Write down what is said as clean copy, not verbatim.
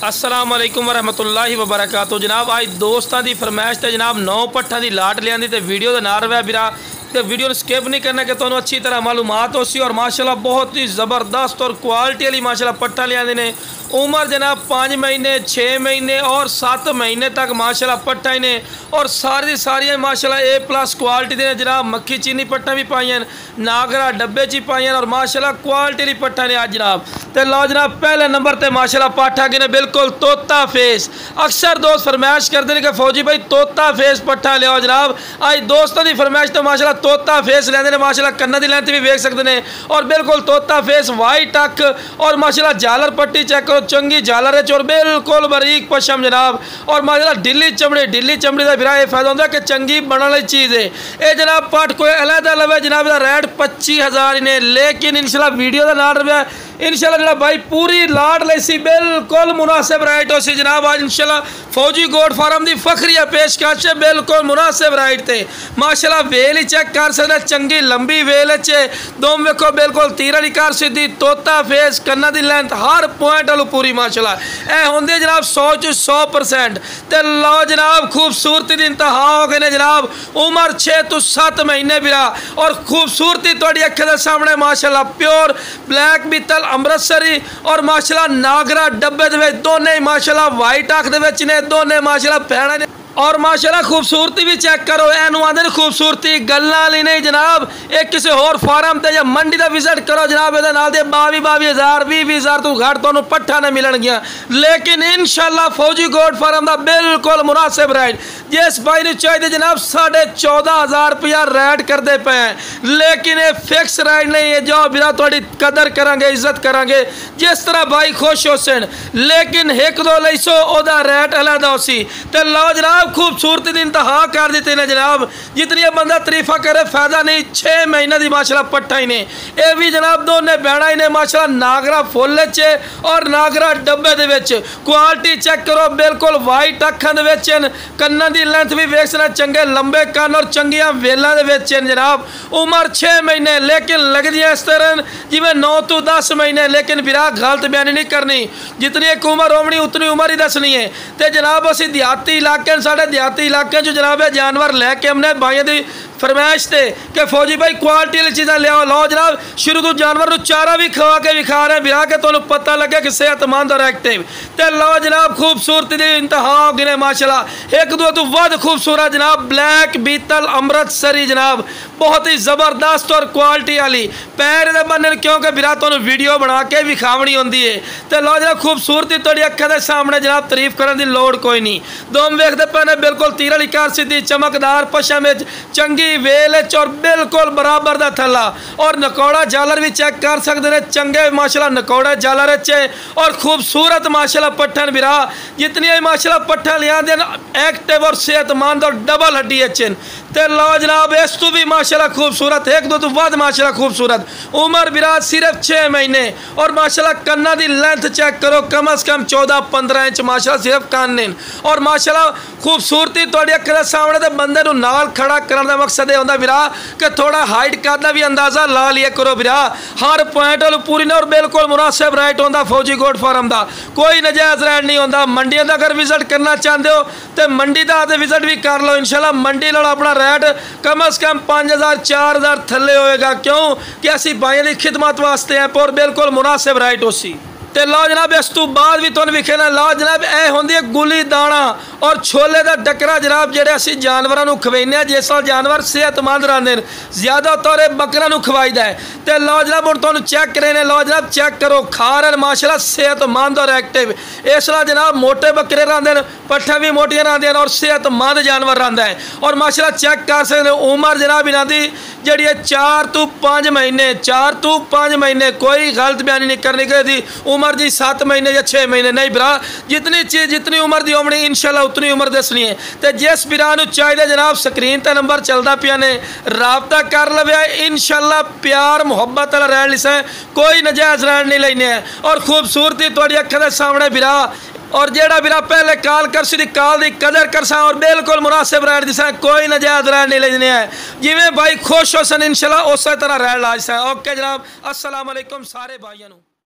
अस्सलाम वालेकुम वरहमतुल्लाहि वबरकातुहू। जनाब आज दोस्तों की फरमाइश से जनाब 9 पट्ठा की लाट लिया तो वीडियो का नाम रहा बिरा तो वीडियो स्किप नहीं करना कि तुम्हें अच्छी तरह मालूमात हो सी। और माशाल्लाह बहुत ही ज़बरदस्त और क्वालिटी वाली माशाल्लाह पट्ठा लिया ने। उम्र जनाब 5 महीने 6 महीने और 7 महीने तक माशाल्लाह पट्ठा ने और सारी माशाल्लाह A+ क्वालिटी ने। जनाब मक्खी चीनी पट्ठा भी पाई हैं, नागरा डब्बे ची पाई हैं और माशाल्लाह क्वालिटी वाली पट्ठा ने आज जनाब। तो लो जनाब पहले नंबर पर माशाल्लाह पट्ठा कि बिल्कुल तोता फेस। अक्सर दोस्त फरमाइश करते हैं कि फौजी भाई तोता फेस पट्ठा लिया जनाब। आज दोस्तों की फरमाइश तो माशाल्लाह तोता फेस लेंदे ने। माशाल्लाह कन्ना की लेंथ भी वेख सकते हैं और बिल्कुल तोता फेस वाइट अख और माशाल्लाह झालर पट्टी चेक करो चंगी झालर है और बिल्कुल बारीक पशम जनाब। और माशाल्लाह ढिली चमड़ी का फिर फायदा होता है कि चंगी बनने वाली चीज़ है ये जनाब। पट कोई अलहदा लवे जनाब रेट 25,000 ने, लेकिन इंशाल्लाह वीडियो का नाम रहा इंशाल्लाह जनाब भाई पूरी लाट लैसी बिल्कुल मुनासिब रेट हो सी जनाब। आज इंशाल्लाह फौजी गोट फार्म की फखरिया पेशकश है बिल्कुल मुनासिब रेट थे। माशाल्लाह वेल ही चेक कर सकते चंगी लंबी वेल चे दोम वेखो बिल्कुल तीर वाली कार सीधी तोता फेस कन्ना की लेंथ हर पॉइंट वालों पूरी माशाल्लाह ए होंगे जनाब 100% ते लो जनाब खूबसूरती की इंतहा हो गए ने जनाब। उम्र 6 तो 7 महीने बिरा और खूबसूरती थोड़ी अखे के सामने माशाल्लाह प्योर ब्लैक बीतल अमृतसरी और माशाल्लाह नागरा डब्बे दे दोने माशाल्लाह वाइट अख दे ने दोने माशाल्लाह पैना ने। और माशाल्लाह खूबसूरती भी चेक करो एनू आंदे खूबसूरती गल्लां वाली नहीं जनाब। एक किसी होर फार्म ते या मंडी का विजिट करो जनाब ये नाल दे 22,000 20,000 तो घट तुहानू पट्ठा ने मिलणगियां। लेकिन इंशाल्लाह फौजी गोट फार्म का बिल्कुल मुनासिब रेट जिस भाई ने चाहिए जनाब 14,500 रुपया रेट करते पे हैं। लेकिन ये फिक्स रेट नहीं है जो बिना थोड़ी कदर करांगे इज्जत करांगे जिस तरह भाई खुश हो सन। लेकिन 1-2 लईसो ओदा रेट अलहदा हो सी। ते लो जनाब खूबसूरती की इंतहा कर दी ने जनाब। जितनी बंदा तारीफा करे फायदा नहीं। 6 महीने की माशाल्लाह पट्ठा ही ने यह भी जनाब दोने बहना ही ने माशाल्लाह नागरा फुल चे और नागरा डब्बे दे विच क्वालिटी चेक करो बिल्कुल वाइट अखां दे विच कन्ना की लेंथ भी वेख सकना चंगे लंबे कन और चंगियां वेलों दे विच जनाब। उम्र 6 महीने लेकिन लगदी इस तरह जिवें 9 तो 10 महीने। लेकिन बिरा गलत बयानी नहीं करनी जितनी एक उम्र होनी उतनी उम्र ही दसनी है। तो जनाब असी देहाती इलाके साढ़े देहाती इलाके जनाब जानवर लैके हमने भाइयों की फरमाइश थे कि फौजी भाई क्वालिटी वाली चीज़ा लियाओ। लो जनाब शुरू तो जानवर चारा भी खवा के विखा रहे बिरा के तुहानू पता लगे कि सेहतमंद और एक्टिव। तो लो जनाब खूबसूरती की इंतहा हो गई माशाल्लाह 1-2 तो वध खूबसूरत जनाब ब्लैक बीतल अमृतसरी जनाब बहुत ही ज़बरदस्त और क्वालिटी वाली पैर दे बने क्योंकि बिरा तुहानू वीडियो बना के विखावनी होंदी है। तो लो जनाब खूबसूरती थोड़ी अखा के सामने जनाब तारीफ करने की लोड़ कोई नहीं। दोम वेखते पे बिल्कुल तीर वाली कार सीधी चमकदार पशम चंगी वेल और बिल्कुल बराबर का थला और नकौड़ा जालर भी चेक कर सकते हैं चंगे माशाल्लाह नकौड़ा जालर चे और खूबसूरत माशाल्लाह पट्ठन बिरा जितनी माशाल्लाह पट्ठा लिया एक्टिव और सेहतमंद और डबल हड्डी अच्छे। तो लो जनाब इस तो भी माशाल्लाह खूबसूरत 1-2 तो वध माशाल्लाह खूबसूरत। उम्र बिरा सिर्फ 6 महीने और माशाल्लाह कन्ना की लेंथ चेक करो कम से कम 14-15 इंच माशाल्लाह सिर्फ कान और माशाल्लाह खूबसूरती थोड़ी अख के सामने तो बंदे नूं नाल खड़ा करने का मकसद होंदा बिरा कि थोड़ा हाइट का भी अंदाजा ला लिया करो बिरा हर पॉइंट वालों पूरी ने और बिल्कुल मुनासिब रेट होंदा फौजी गोट फार्म का कोई नजायज़ रेट नहीं होंदा। मंडियों का अगर विजिट करना चाहते हो तो मंडी का विजिट भी कर लो इंशाल्लाह। मंडी नाल अपना रेट कम से कम 5,000-4,000 थले होएगा क्यों कि असी भाइयों की खिदमत वास्ते हैं और बिल्कुल मुनासिब रेट हो सी। तो लो जनाब इस तो बाद भी तुहानू विखेना लो जनाब ए होंदी है गुली दाना और छोले का डकरा जनाब जेडे असी जानवरों को खवाने जिस नाल जानवर सेहतमंद रहते हैं ज़्यादा तौर बकरा खवाईदा है। तो लो जनाब हम तुहानू चेक करें लो जनाब चेक करो खा रहे माशाल्लाह सेहतमंद और एक्टिव। इस नाल जनाब मोटे बकरे रहते हैं पट्ठा भी मोटियां रहंदियां और सेहतमंद जानवर रहता है। और माशाल्लाह चेक कर सकते उम्र जनाब इन्हां दी जी 4 तो 5 महीने 4 तो 5 महीने कोई गलत बयानी नहीं करनी चाहिए। उम्र जी 7 महीने या 6 महीने नहीं बिरा जितनी चीज़ जितनी उम्र की होनी इंशाल्लाह उतनी उम्र दसनी है। तो जिस बिरा चाहिए जनाब स्क्रीन पर नंबर चलता पिया ने राबता कर लवे इंशाल्लाह प्यार मुहब्बत वाला रैन लिसा कोई नजायज़ रैन नहीं लेने और खूबसूरती थोड़ी अख के सामने बिरा और जेड़ा बिरा पहले कॉल कर सी कॉल की कदर कर सा और बिल्कुल मुनासिब रेट दिसा कोई नजायज़ रेट नहीं लेने है जिमें भाई खुश हो सन इंशाल्लाह उस तरह रेट ला सा। ओके जनाब अस्सलाम वालेकुम सारे भाइयों।